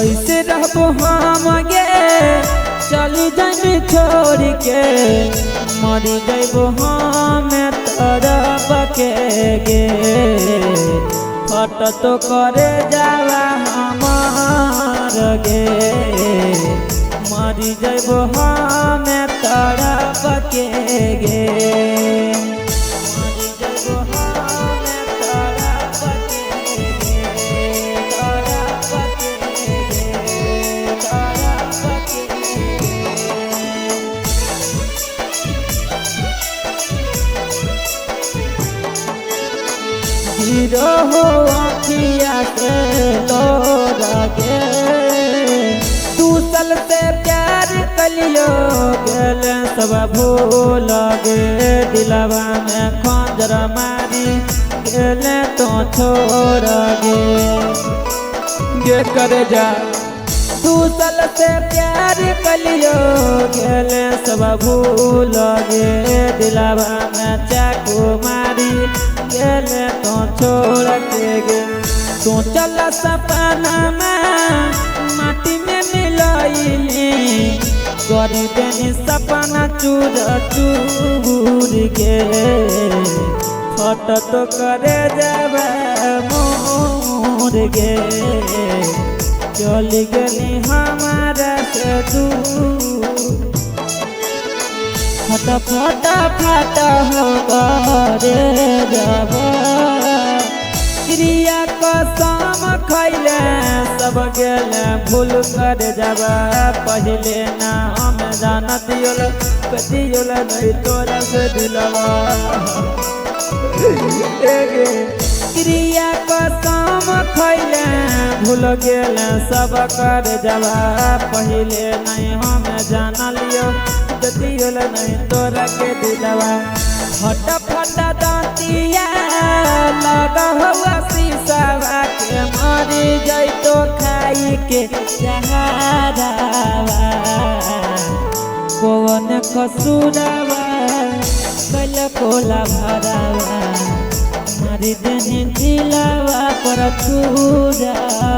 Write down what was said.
कैसे रहबो हम गे चली जाइबे छोड़ के मरी जाइबो हम तरफ के गे फट तो करे जावा हमार गे मरी जाइबो हम तरफ के गे हीरो हो आँखिया के लोगे तू सल से प्यार कलियो गेल सब भूल गे दिलवा में खंजर मारी गेल तो छोड़ गे कर जा तू सल से प्यार कलियो गेल सब भूल गे दिलवा में चाकू मारी गेले तो छोड़ के गे तो चल सपना में माटी में मिलाइली करी देनी सपना चूर चूर के फट तो करे जाबे मोर गे चल गेली हमारा से दूर फटा फटा फटा हो करे जब क्रिया कसम खैले सब गेले भूल कर जब पहले ना हम जानत दियोल नहीं तोरा से दिलवा क्रिया कसम खैले भूल गेले सब कर जब पहले नहीं हम जान लियो दियोल नहीं तोरा के दिलवा फट फट दांतिया लगा हुआ शीशा के मरी जाई तो खाई के जहरावा कौन कसूरवा कल कोला भरावा मरी देनी दिलवा पर छुरावा।